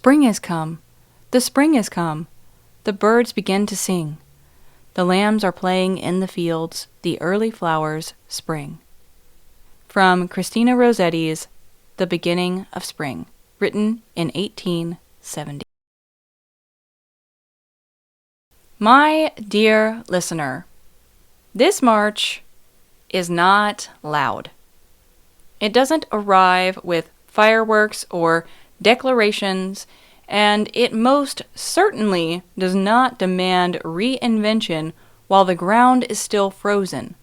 Spring is come, the spring is come, the birds begin to sing. The lambs are playing in the fields, the early flowers spring. From Christina Rossetti's The Beginning of Spring, written in 1870. My dear listener, this March is not loud. It doesn't arrive with fireworks or declarations, and it most certainly does not demand reinvention while the ground is still frozen.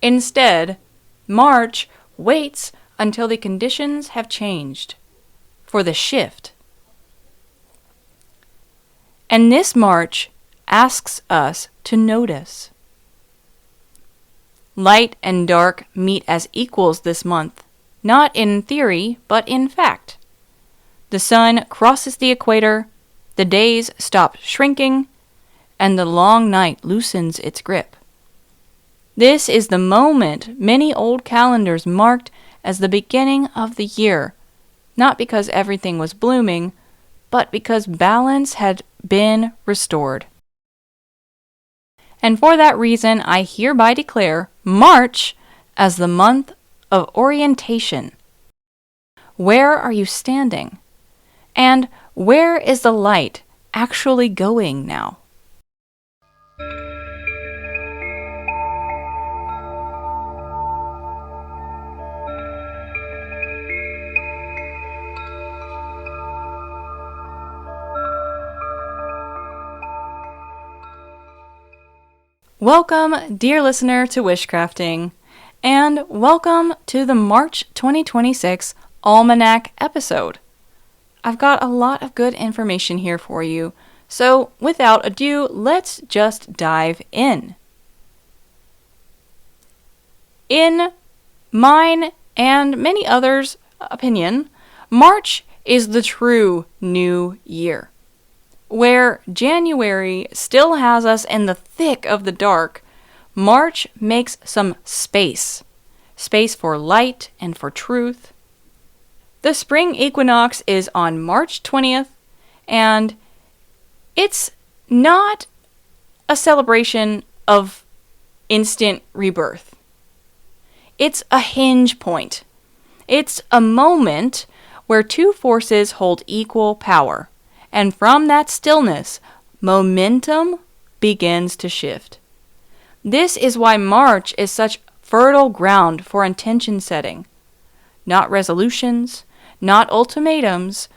Instead, March waits until the conditions have changed for the shift. And this March asks us to notice. Light and dark meet as equals this month, not in theory, but in fact. The sun crosses the equator, the days stop shrinking, and the long night loosens its grip. This is the moment many old calendars marked as the beginning of the year, not because everything was blooming, but because balance had been restored. And for that reason, I hereby declare March as the month of orientation. Where are you standing? And where is the light actually going now? Welcome, dear listener, to Wishcrafting, and welcome to the March 2026 Almanac episode. I've got a lot of good information here for you, so without ado, let's just dive in. In mine and many others' opinion, March is the true new year. Where January still has us in the thick of the dark, March makes some space for light and for truth. The Spring Equinox is on March 20th, and it's not a celebration of instant rebirth. It's a hinge point. It's a moment where two forces hold equal power. And from that stillness, momentum begins to shift. This is why March is such fertile ground for intention setting. Not resolutions, not ultimatums,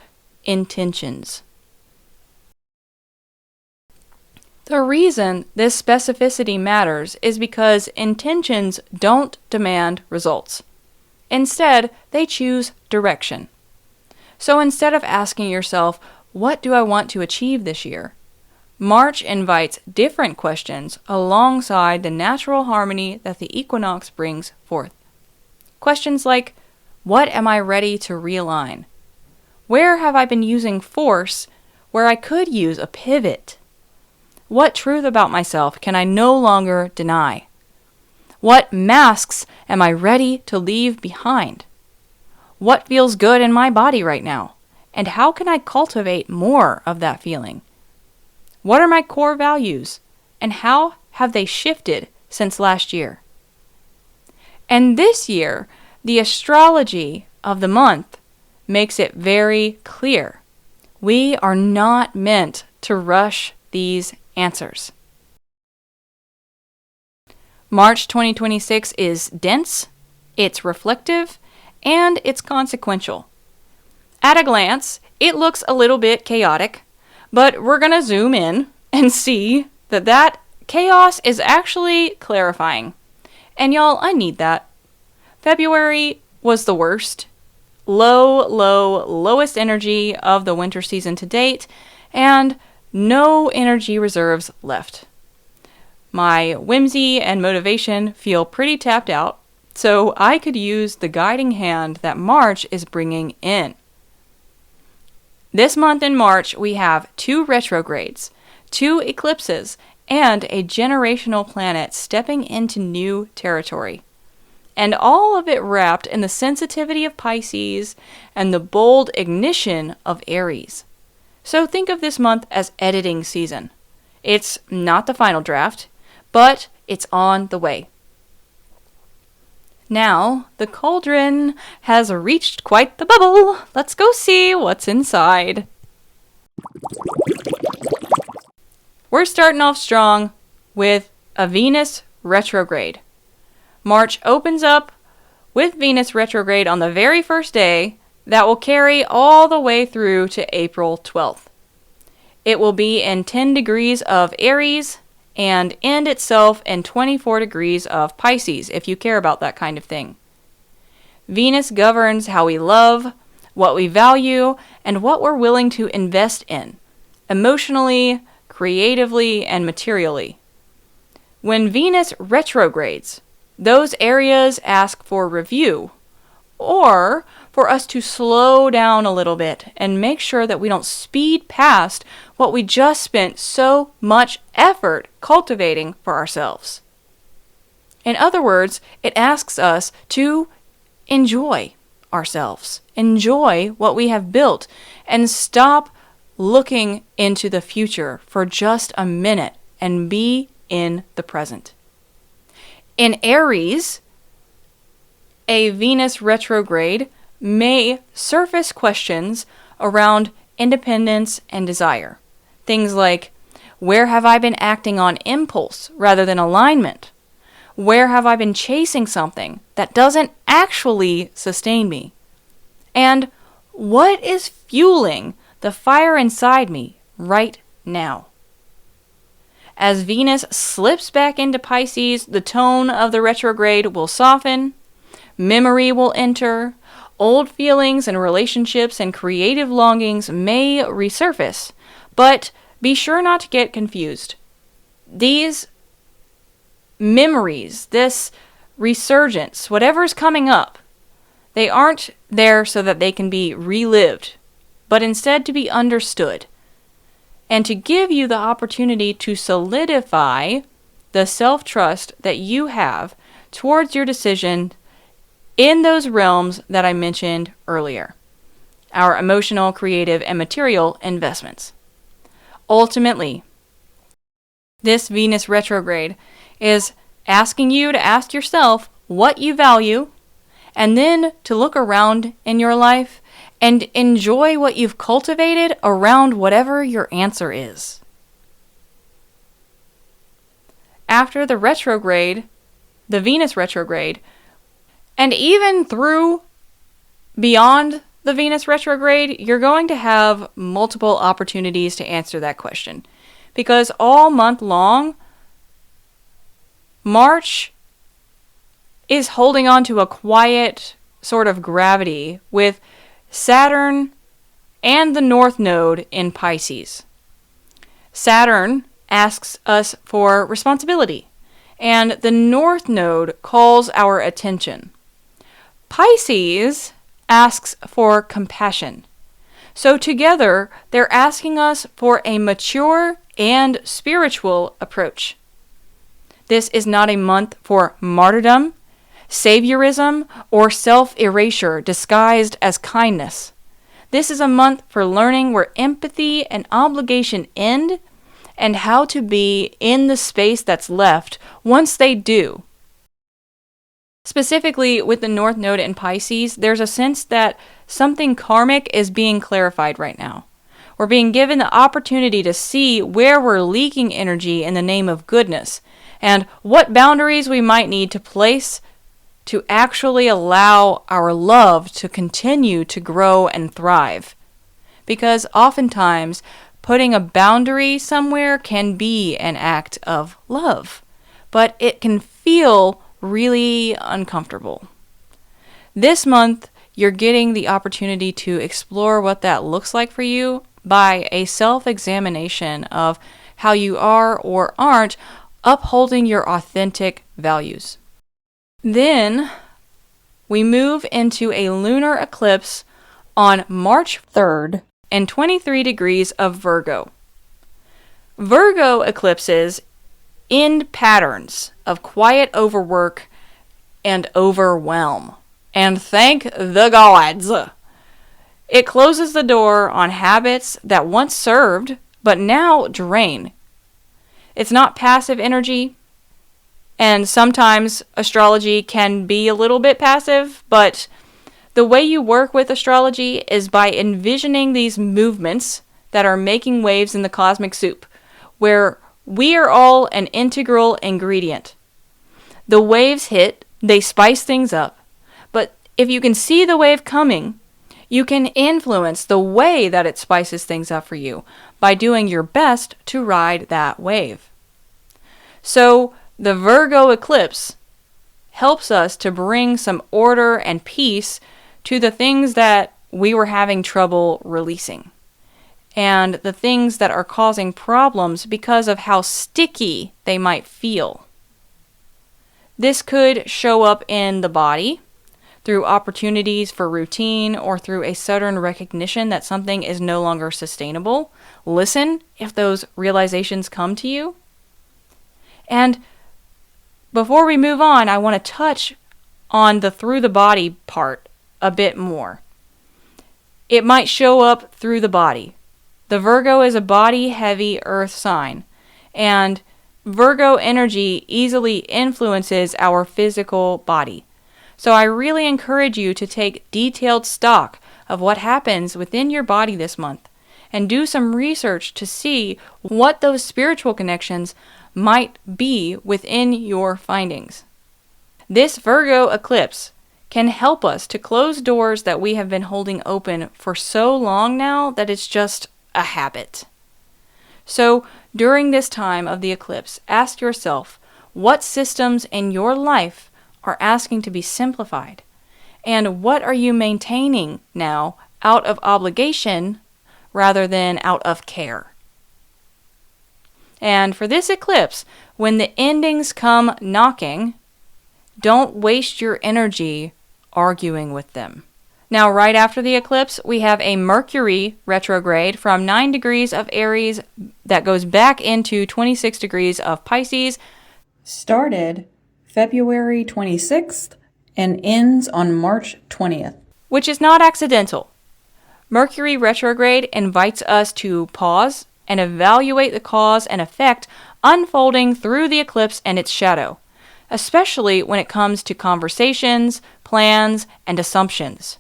intentions. The reason this specificity matters is because intentions don't demand results. Instead, they choose direction. So instead of asking yourself, what do I want to achieve this year? March invites different questions alongside the natural harmony that the equinox brings forth. Questions like, what am I ready to realign? Where have I been using force where I could use a pivot? What truth about myself can I no longer deny? What masks am I ready to leave behind? What feels good in my body right now? And how can I cultivate more of that feeling? What are my core values? And how have they shifted since last year? And this year, the astrology of the month makes it very clear. We are not meant to rush these answers. March 2026 is dense, it's reflective, and it's consequential. At a glance, it looks a little bit chaotic, but we're going to zoom in and see that chaos is actually clarifying. And y'all, I need that. February was the worst. Lowest energy of the winter season to date, and no energy reserves left. My whimsy and motivation feel pretty tapped out, so I could use the guiding hand that March is bringing in. This month in March, we have 2 retrogrades, 2 eclipses, and a generational planet stepping into new territory. and all of it wrapped in the sensitivity of Pisces and the bold ignition of Aries. So think of this month as editing season. It's not the final draft, but it's on the way. Now, the cauldron has reached quite the bubble. Let's go see what's inside. We're starting off strong with a Venus retrograde. March opens up with Venus retrograde on the very first day that will carry all the way through to April 12th. It will be in 10 degrees of Aries and end itself in 24 degrees of Pisces, if you care about that kind of thing. Venus governs how we love, what we value, and what we're willing to invest in, emotionally, creatively, and materially. When Venus retrogrades, those areas ask for review, or for us to slow down a little bit and make sure that we don't speed past what we just spent so much effort cultivating for ourselves. In other words, it asks us to enjoy ourselves, enjoy what we have built, and stop looking into the future for just a minute and be in the present. In Aries, a Venus retrograde may surface questions around independence and desire. Things like, where have I been acting on impulse rather than alignment? Where have I been chasing something that doesn't actually sustain me? And what is fueling the fire inside me right now? As Venus slips back into Pisces, the tone of the retrograde will soften, memory will enter, old feelings and relationships and creative longings may resurface, but be sure not to get confused. These memories, this resurgence, whatever's coming up, they aren't there so that they can be relived, but instead to be understood, and to give you the opportunity to solidify the self-trust that you have towards your decision in those realms that I mentioned earlier, our emotional, creative, and material investments. Ultimately, this Venus retrograde is asking you to ask yourself what you value, and then to look around in your life and enjoy what you've cultivated around whatever your answer is. After the retrograde, the Venus retrograde, and even through beyond the Venus retrograde, you're going to have multiple opportunities to answer that question. Because all month long, March is holding on to a quiet sort of gravity with Saturn and the North Node in Pisces. Saturn asks us for responsibility, and the North Node calls our attention. Pisces asks for compassion. So together, they're asking us for a mature and spiritual approach. This is not a month for martyrdom, saviorism, or self-erasure disguised as kindness. This is a month for learning where empathy and obligation end and how to be in the space that's left once they do. Specifically, with the North Node in Pisces, there's a sense that something karmic is being clarified right now. We're being given the opportunity to see where we're leaking energy in the name of goodness, and what boundaries we might need to place to actually allow our love to continue to grow and thrive. Because oftentimes, putting a boundary somewhere can be an act of love, but it can feel really uncomfortable. This month, you're getting the opportunity to explore what that looks like for you by a self-examination of how you are or aren't upholding your authentic values. Then, we move into a lunar eclipse on March 3rd and 23 degrees of Virgo. Virgo eclipses end patterns of quiet overwork and overwhelm. And thank the gods! It closes the door on habits that once served, but now drain. It's not passive energy, and sometimes astrology can be a little bit passive, but the way you work with astrology is by envisioning these movements that are making waves in the cosmic soup, where we are all an integral ingredient. The waves hit, they spice things up, but if you can see the wave coming, you can influence the way that it spices things up for you by doing your best to ride that wave. So, the Virgo eclipse helps us to bring some order and peace to the things that we were having trouble releasing, and the things that are causing problems because of how sticky they might feel. This could show up in the body, through opportunities for routine, or through a sudden recognition that something is no longer sustainable. Listen if those realizations come to you. And before we move on, I want to touch on the through the body part a bit more. It might show up through the body. The Virgo is a body-heavy earth sign, and Virgo energy easily influences our physical body. So I really encourage you to take detailed stock of what happens within your body this month, and do some research to see what those spiritual connections might be within your findings. This Virgo eclipse can help us to close doors that we have been holding open for so long now that it's just a habit. So during this time of the eclipse, ask yourself, what systems in your life are asking to be simplified? And what are you maintaining now out of obligation rather than out of care? And for this eclipse, when the endings come knocking, don't waste your energy arguing with them. Now, right after the eclipse, we have a Mercury retrograde from 9 degrees of Aries that goes back into 26 degrees of Pisces. Started February 26th and ends on March 20th. Which is not accidental. Mercury retrograde invites us to pause and evaluate the cause and effect unfolding through the eclipse and its shadow, especially when it comes to conversations, plans, and assumptions.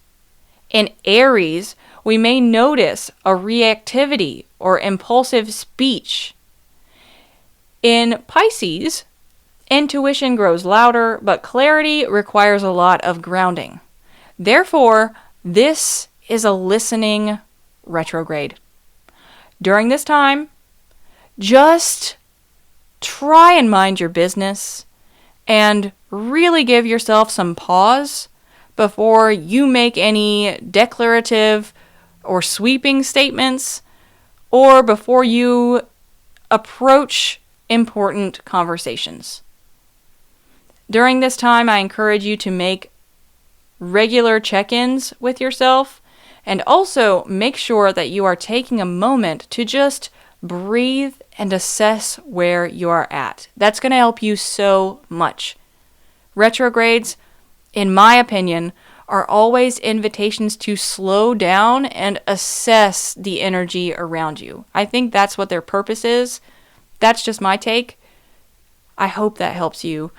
In Aries, we may notice a reactivity or impulsive speech. In Pisces, intuition grows louder, but clarity requires a lot of grounding. Therefore, this is a listening retrograde. During this time, just try and mind your business and really give yourself some pause before you make any declarative or sweeping statements, or before you approach important conversations. During this time, I encourage you to make regular check-ins with yourself, and also make sure that you are taking a moment to just breathe and assess where you are at. That's going to help you so much. Retrogrades, in my opinion, are always invitations to slow down and assess the energy around you. I think that's what their purpose is. That's just my take. I hope that helps you.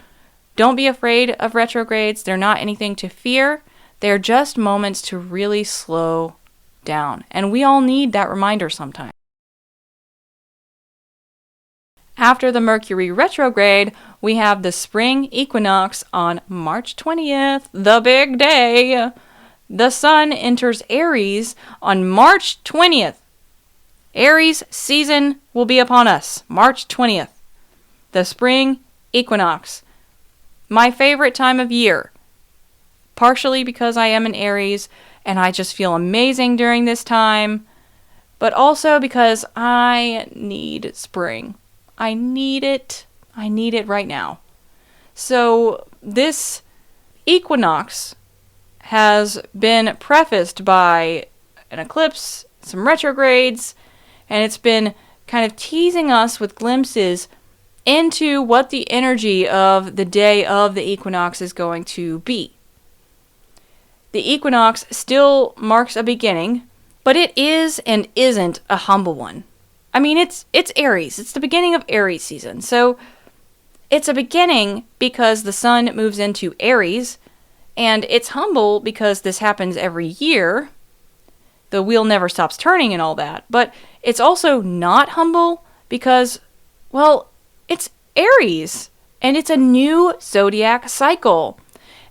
Don't be afraid of retrogrades. They're not anything to fear. They're just moments to really slow down. And we all need that reminder sometimes. After the Mercury retrograde, we have the Spring Equinox on March 20th, the big day. The Sun enters Aries on March 20th. Aries season will be upon us, March 20th. The Spring Equinox. My favorite time of year. Partially because I am an Aries and I just feel amazing during this time, but also because I need spring. I need it. I need it right now. So this equinox has been prefaced by an eclipse, some retrogrades, and it's been kind of teasing us with glimpses into what the energy of the day of the equinox is going to be. The equinox still marks a beginning, but it is and isn't a humble one. I mean, it's Aries. It's the beginning of Aries season. So it's a beginning because the sun moves into Aries, and it's humble because this happens every year. The wheel never stops turning and all that. But it's also not humble because, well, it's Aries, and it's a new zodiac cycle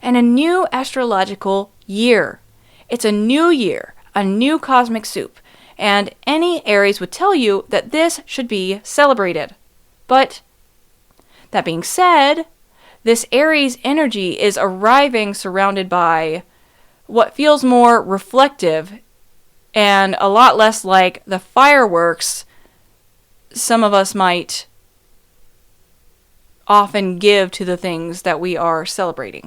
and a new astrological year. It's a new year, a new cosmic soup, and any Aries would tell you that this should be celebrated. But that being said, this Aries energy is arriving surrounded by what feels more reflective and a lot less like the fireworks some of us might often give to the things that we are celebrating.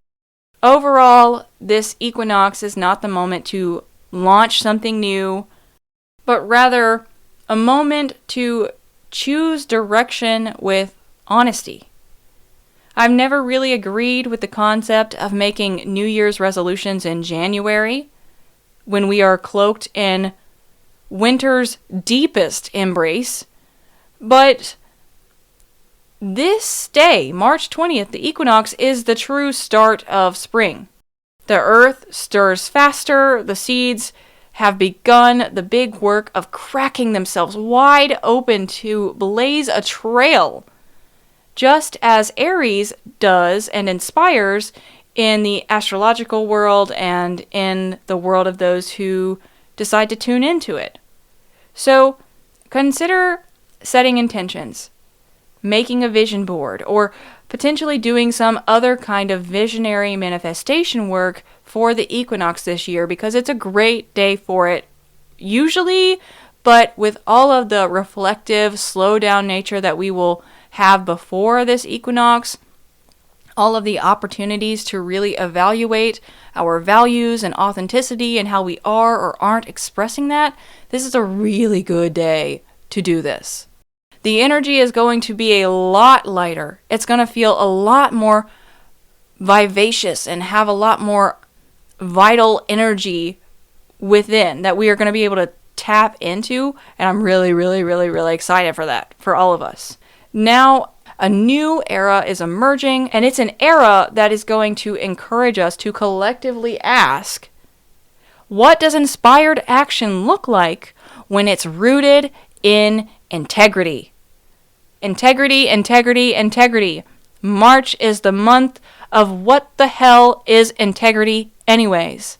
Overall, this equinox is not the moment to launch something new, but rather a moment to choose direction with honesty. I've never really agreed with the concept of making New Year's resolutions in January, when we are cloaked in winter's deepest embrace, but this day, March 20th, the equinox, is the true start of spring. The earth stirs faster, the seeds have begun the big work of cracking themselves wide open to blaze a trail, just as Aries does and inspires in the astrological world and in the world of those who decide to tune into it. So consider setting intentions, making a vision board, or potentially doing some other kind of visionary manifestation work for the equinox this year, because it's a great day for it usually, but with all of the reflective, slow down nature that we will have before this equinox, all of the opportunities to really evaluate our values and authenticity and how we are or aren't expressing that, this is a really good day to do this. The energy is going to be a lot lighter. It's going to feel a lot more vivacious and have a lot more vital energy within that we are going to be able to tap into, and I'm really, really, really, really excited for that, for all of us. Now, a new era is emerging, and it's an era that is going to encourage us to collectively ask, what does inspired action look like when it's rooted in integrity? Integrity, integrity, integrity. March is the month of what the hell is integrity anyways.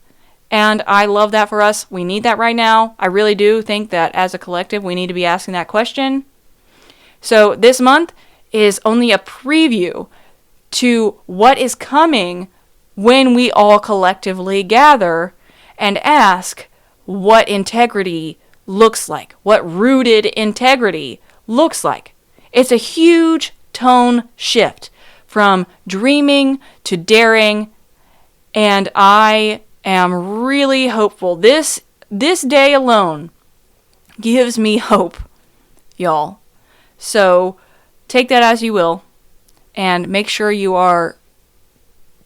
And I love that for us. We need that right now. I really do think that as a collective, we need to be asking that question. So this month is only a preview to what is coming when we all collectively gather and ask what integrity looks like, what rooted integrity looks like. It's a huge tone shift from dreaming to daring, and I am really hopeful. This day alone gives me hope, y'all. So take that as you will, and make sure you are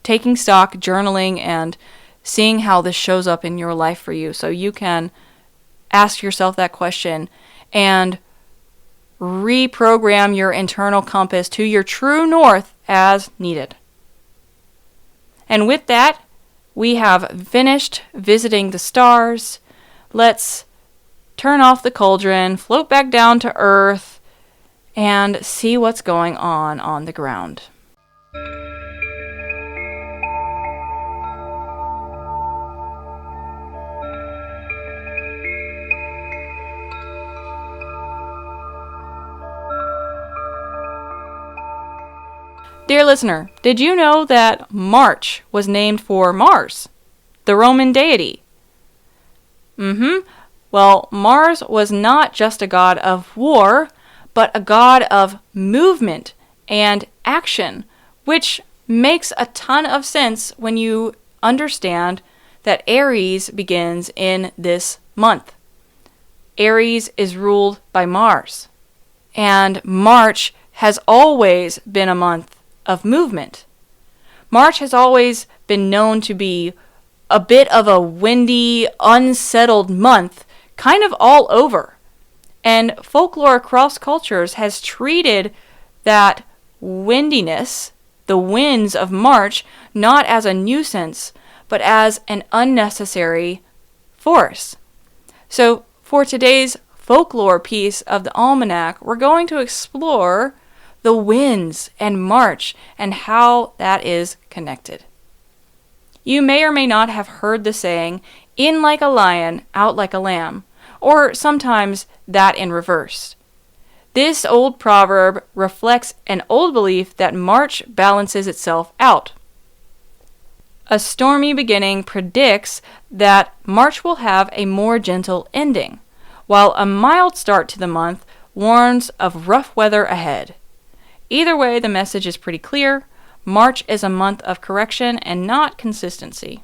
taking stock, journaling, and seeing how this shows up in your life for you, so you can ask yourself that question and reprogram your internal compass to your true north as needed. And with that, we have finished visiting the stars. Let's turn off the cauldron, float back down to earth, and see what's going on the ground. Dear listener, did you know that March was named for Mars, the Roman deity? Well, Mars was not just a god of war, but a god of movement and action, which makes a ton of sense when you understand that Aries begins in this month. Aries is ruled by Mars, and March has always been a month of movement. March has always been known to be a bit of a windy, unsettled month, kind of all over. And folklore across cultures has treated that windiness, the winds of March, not as a nuisance, but as an unnecessary force. So for today's folklore piece of the Almanac, we're going to explore the winds and March and how that is connected. You may or may not have heard the saying, in like a lion, out like a lamb, or sometimes that in reverse. This old proverb reflects an old belief that March balances itself out. A stormy beginning predicts that March will have a more gentle ending, while a mild start to the month warns of rough weather ahead. Either way, the message is pretty clear. March is a month of correction and not consistency.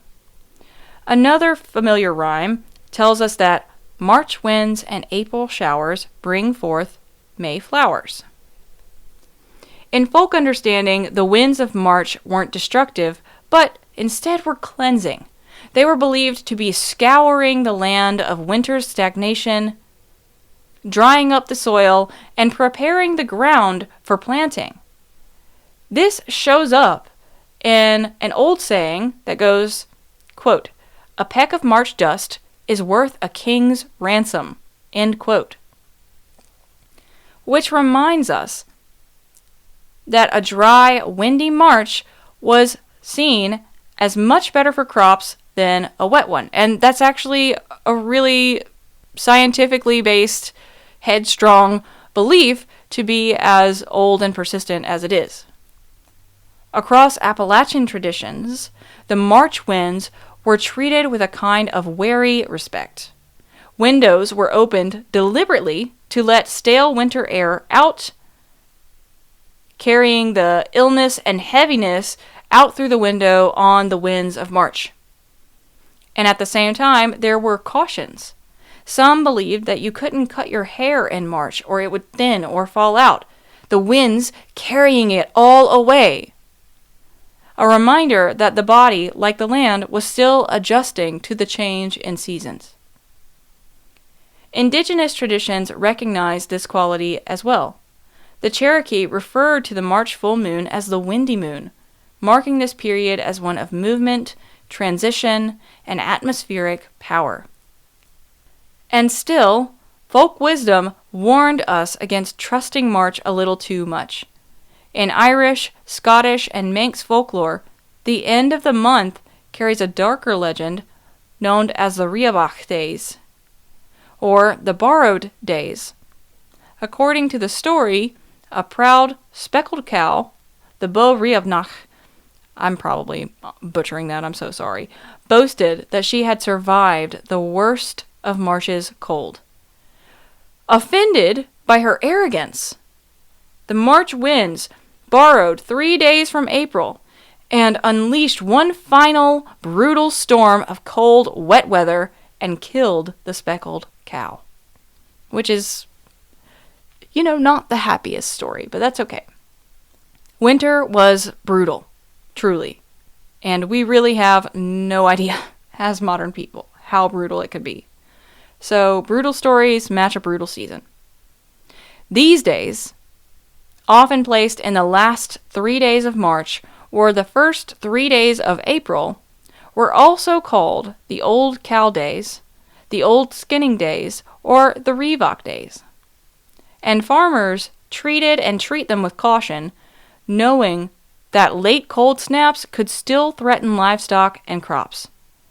Another familiar rhyme tells us that March winds and April showers bring forth May flowers. In folk understanding, the winds of March weren't destructive, but instead were cleansing. They were believed to be scouring the land of winter's stagnation, drying up the soil, and preparing the ground for planting. This shows up in an old saying that goes, quote, "A peck of March dust is worth a king's ransom," end quote. Which reminds us that a dry, windy March was seen as much better for crops than a wet one. And that's actually a really scientifically based, headstrong belief to be as old and persistent as it is. Across Appalachian traditions, the March winds were treated with a kind of wary respect. Windows were opened deliberately to let stale winter air out, carrying the illness and heaviness out through the window on the winds of March. And at the same time, there were cautions. Some believed that you couldn't cut your hair in March or it would thin or fall out, the winds carrying it all away. A reminder that the body, like the land, was still adjusting to the change in seasons. Indigenous traditions recognized this quality as well. The Cherokee referred to the March full moon as the windy moon, marking this period as one of movement, transition, and atmospheric power. And still, folk wisdom warned us against trusting March a little too much. In Irish, Scottish, and Manx folklore, the end of the month carries a darker legend known as the Riabhach days, or the borrowed days. According to the story, a proud speckled cow, the Bo Riabhnach, I'm probably butchering that, I'm so sorry, boasted that she had survived the worst of March's cold. Offended by her arrogance, the March winds borrowed 3 days from April and unleashed one final brutal storm of cold, wet weather and killed the speckled cow. Which is, not the happiest story, but that's okay. Winter was brutal, truly. And we really have no idea, as modern people, how brutal it could be. So, brutal stories match a brutal season. These days, often placed in the last 3 days of March or the first 3 days of April, were also called the Old Cow Days, the Old Skinning Days, or the Riabhach Days. And farmers treated and treat them with caution, knowing that late cold snaps could still threaten livestock and crops.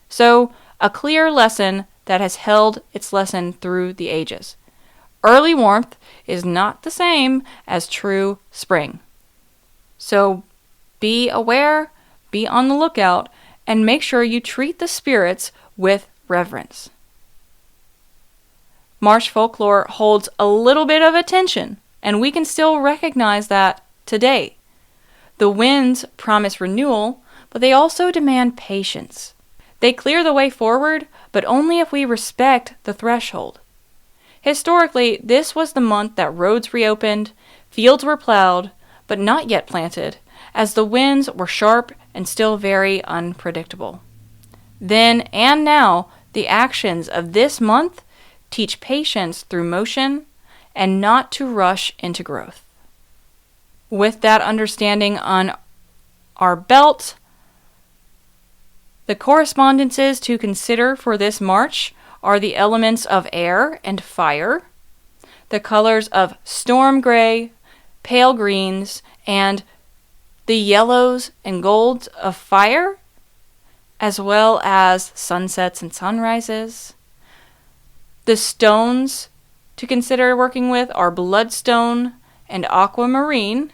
So, a clear lesson that has held its lesson through the ages. Early warmth is not the same as true spring. So, be aware, be on the lookout, and make sure you treat the spirits with reverence. March folklore holds a little bit of attention, and we can still recognize that today. The winds promise renewal, but they also demand patience. They clear the way forward, but only if we respect the threshold. Historically, this was the month that roads reopened, fields were plowed, but not yet planted, as the winds were sharp and still very unpredictable. Then and now, the actions of this month teach patience through motion and not to rush into growth. With that understanding on our belt, the correspondences to consider for this March are the elements of air and fire, the colors of storm gray, pale greens, and the yellows and golds of fire, as well as sunsets and sunrises. The stones to consider working with are bloodstone and aquamarine,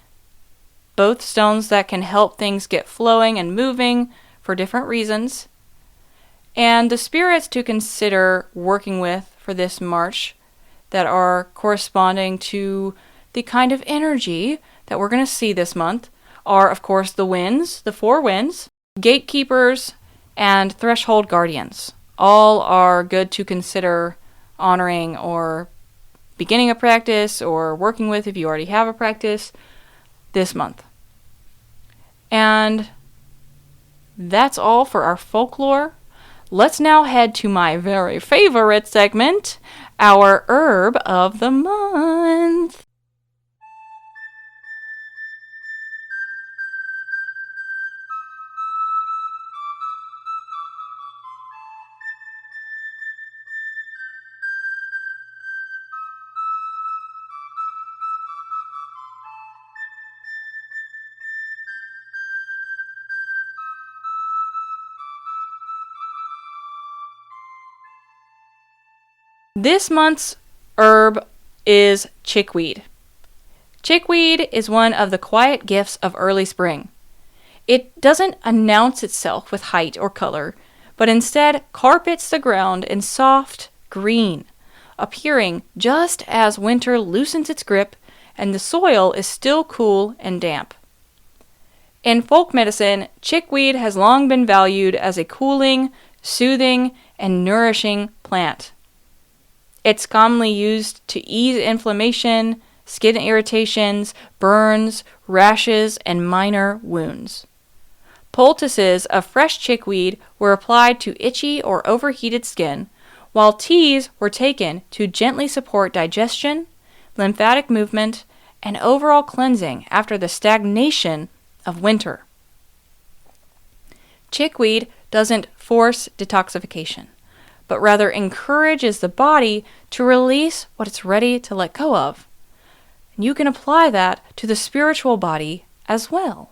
both stones that can help things get flowing and moving for different reasons. And the spirits to consider working with for this March that are corresponding to the kind of energy that we're going to see this month are, of course, the winds, the four winds, gatekeepers, and threshold guardians. All are good to consider honoring or beginning a practice or working with if you already have a practice this month. And that's all for our folklore. Let's now head to my very favorite segment, our herb of the month. This month's herb is chickweed. Chickweed is one of the quiet gifts of early spring. It doesn't announce itself with height or color, but instead carpets the ground in soft green, appearing just as winter loosens its grip and the soil is still cool and damp. In folk medicine, chickweed has long been valued as a cooling, soothing, and nourishing plant. It's commonly used to ease inflammation, skin irritations, burns, rashes, and minor wounds. Poultices of fresh chickweed were applied to itchy or overheated skin, while teas were taken to gently support digestion, lymphatic movement, and overall cleansing after the stagnation of winter. Chickweed doesn't force detoxification, but rather encourages the body to release what it's ready to let go of. And you can apply that to the spiritual body as well.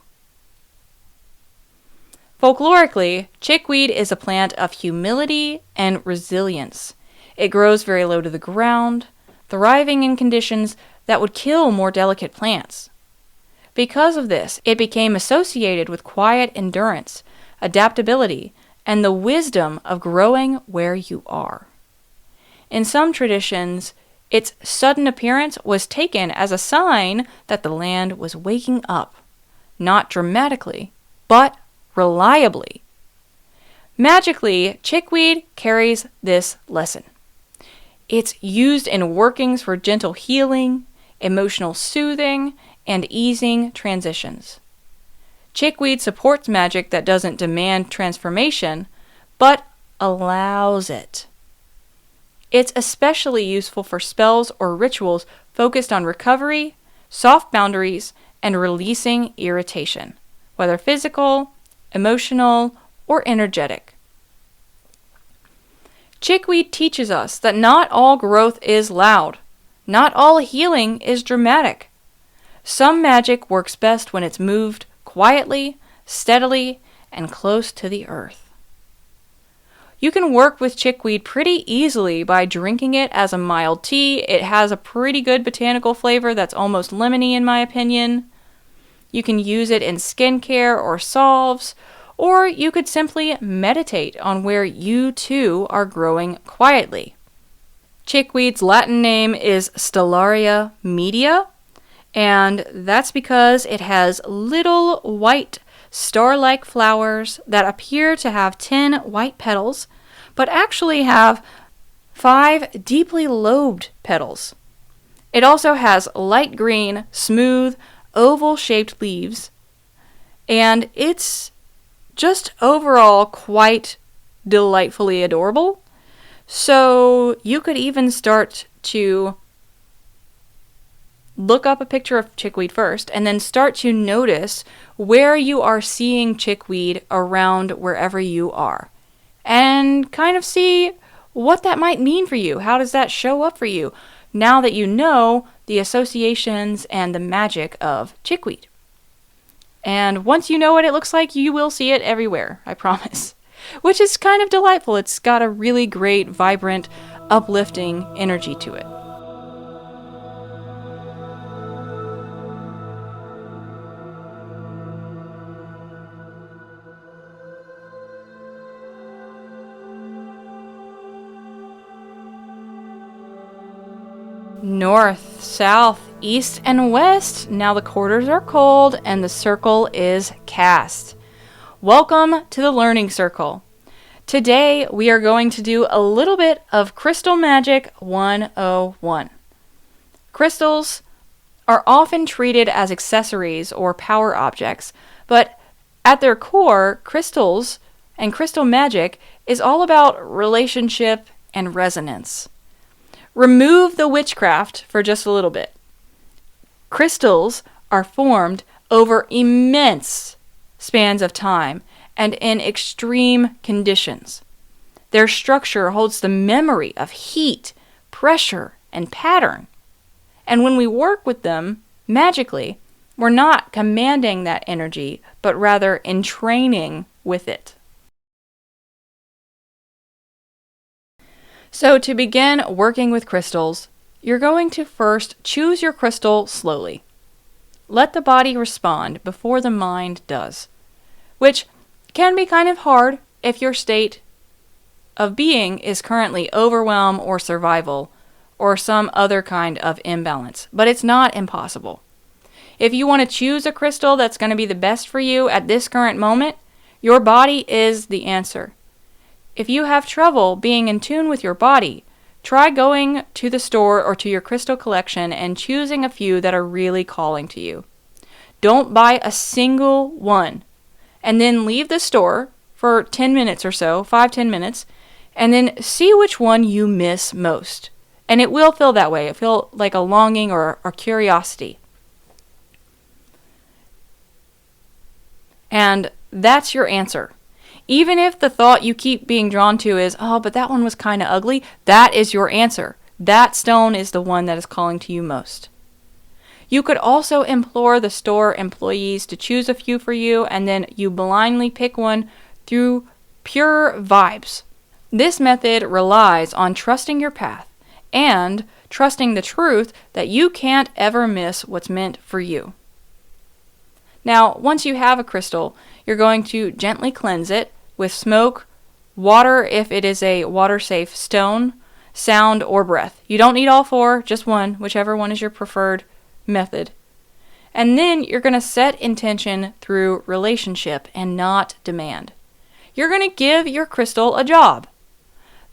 Folklorically, chickweed is a plant of humility and resilience. It grows very low to the ground, thriving in conditions that would kill more delicate plants. Because of this, it became associated with quiet endurance, adaptability, and the wisdom of growing where you are. In some traditions, its sudden appearance was taken as a sign that the land was waking up, not dramatically, but reliably. Magically, chickweed carries this lesson. It's used in workings for gentle healing, emotional soothing, and easing transitions. Chickweed supports magic that doesn't demand transformation, but allows it. It's especially useful for spells or rituals focused on recovery, soft boundaries, and releasing irritation, whether physical, emotional, or energetic. Chickweed teaches us that not all growth is loud. Not all healing is dramatic. Some magic works best when it's moved quietly, steadily, and close to the earth. You can work with chickweed pretty easily by drinking it as a mild tea. It has a pretty good botanical flavor that's almost lemony in my opinion. You can use it in skincare or salves, or you could simply meditate on where you too are growing quietly. Chickweed's Latin name is Stellaria media, and that's because it has little white star-like flowers that appear to have 10 white petals, but actually have 5 deeply lobed petals. It also has light green, smooth, oval-shaped leaves, and it's just overall quite delightfully adorable. So you could even start to look up a picture of chickweed first and then start to notice where you are seeing chickweed around wherever you are. And kind of see what that might mean for you. How does that show up for you now that you know the associations and the magic of chickweed? And once you know what it looks like, you will see it everywhere, I promise. Which is kind of delightful. It's got a really great, vibrant, uplifting energy to it. North, south, east, and west. Now the quarters are cold and the circle is cast. Welcome to the Learning Circle. Today we are going to do a little bit of Crystal Magic 101. Crystals are often treated as accessories or power objects, but at their core, crystals and crystal magic is all about relationship and resonance. Remove the witchcraft for just a little bit. Crystals are formed over immense spans of time and in extreme conditions. Their structure holds the memory of heat, pressure, and pattern. And when we work with them magically, we're not commanding that energy, but rather entraining with it. So to begin working with crystals, you're going to first choose your crystal slowly. Let the body respond before the mind does, which can be kind of hard if your state of being is currently overwhelm or survival or some other kind of imbalance, but it's not impossible. If you want to choose a crystal that's going to be the best for you at this current moment, your body is the answer. If you have trouble being in tune with your body, try going to the store or to your crystal collection and choosing a few that are really calling to you. Don't buy a single one and then leave the store for 10 minutes or so, 5-10 minutes, and then see which one you miss most. And it will feel that way. It will feel like a longing or curiosity. And that's your answer. Even if the thought you keep being drawn to is, oh, but that one was kind of ugly, that is your answer. That stone is the one that is calling to you most. You could also implore the store employees to choose a few for you, and then you blindly pick one through pure vibes. This method relies on trusting your path and trusting the truth that you can't ever miss what's meant for you. Now, once you have a crystal, you're going to gently cleanse it with smoke, water if it is a water-safe stone, sound, or breath. You don't need all 4, just one, whichever one is your preferred method. And then you're going to set intention through relationship and not demand. You're going to give your crystal a job.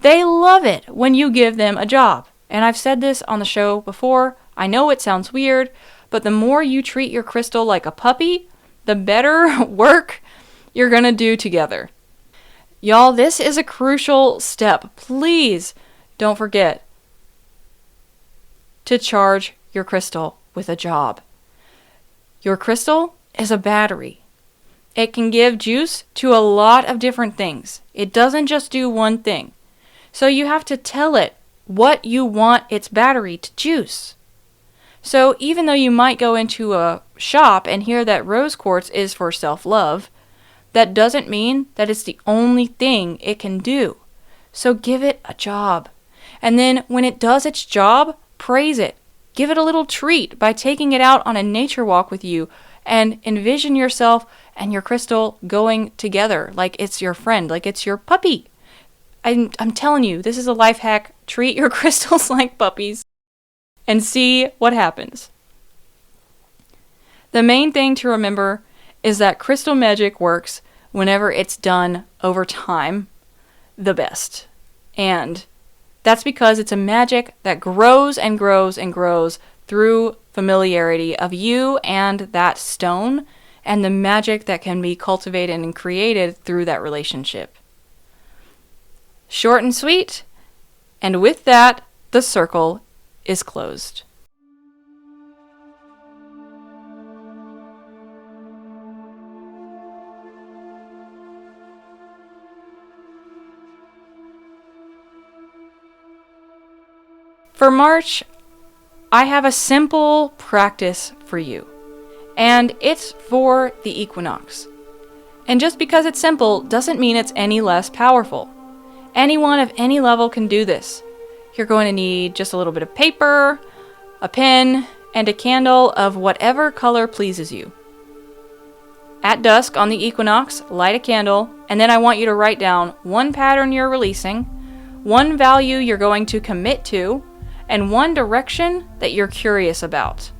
They love it when you give them a job. And I've said this on the show before. I know it sounds weird, but the more you treat your crystal like a puppy, the better work you're going to do together. Y'all, this is a crucial step. Please don't forget to charge your crystal with a job. Your crystal is a battery. It can give juice to a lot of different things. It doesn't just do one thing. So you have to tell it what you want its battery to juice. So even though you might go into a shop and hear that rose quartz is for self-love, that doesn't mean that it's the only thing it can do. So give it a job. And then when it does its job, praise it. Give it a little treat by taking it out on a nature walk with you and envision yourself and your crystal going together like it's your friend, like it's your puppy. I'm telling you, this is a life hack. Treat your crystals like puppies and see what happens. The main thing to remember is that crystal magic works whenever it's done over time the best. And That's because it's a magic that grows and grows and grows through familiarity of you and that stone, and the magic that can be cultivated and created through that relationship. Short and sweet, and with that, the circle is closed. For March, I have a simple practice for you, and it's for the equinox. And just because it's simple doesn't mean it's any less powerful. Anyone of any level can do this. You're going to need just a little bit of paper, a pen, and a candle of whatever color pleases you. At dusk on the equinox, light a candle, and then I want you to write down one pattern you're releasing, one value you're going to commit to, and one direction that you're curious about.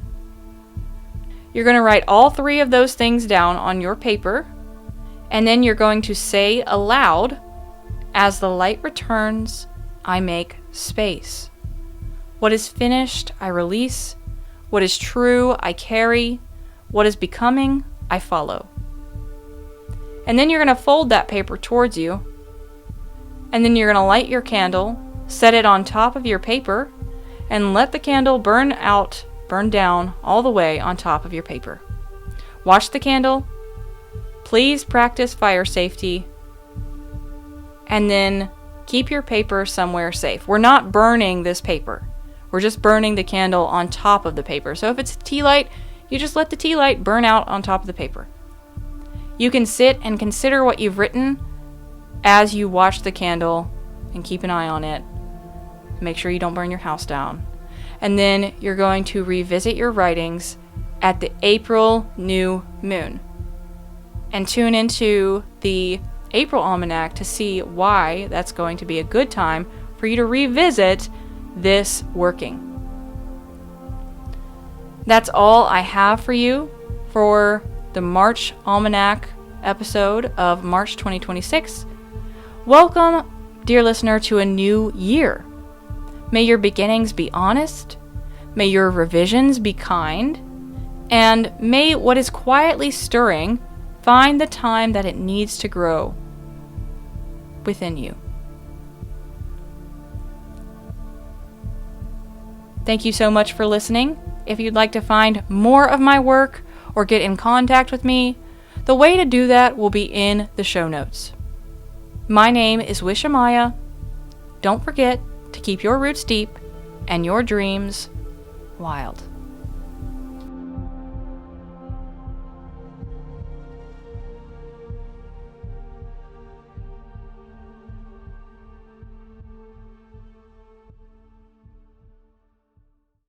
You're going to write all three of those things down on your paper, and then you're going to say aloud, "As the light returns, I make space. What is finished, I release. What is true, I carry. What is becoming, I follow." And then you're going to fold that paper towards you, and then you're going to light your candle, set it on top of your paper, and let the candle burn down all the way on top of your paper. Watch the candle. Please practice fire safety. And then keep your paper somewhere safe. We're not burning this paper. We're just burning the candle on top of the paper. So if it's a tea light, you just let the tea light burn out on top of the paper. You can sit and consider what you've written as you watch the candle and keep an eye on it. Make sure you don't burn your house down. And then you're going to revisit your writings at the April new moon. And tune into the April Almanac to see why that's going to be a good time for you to revisit this working. That's all I have for you for the March Almanac episode of March 2026. Welcome, dear listener, to a new year. May your beginnings be honest, may your revisions be kind, and may what is quietly stirring find the time that it needs to grow within you. Thank you so much for listening. If you'd like to find more of my work or get in contact with me, the way to do that will be in the show notes. My name is Wishamaya. Don't forget to keep your roots deep and your dreams wild.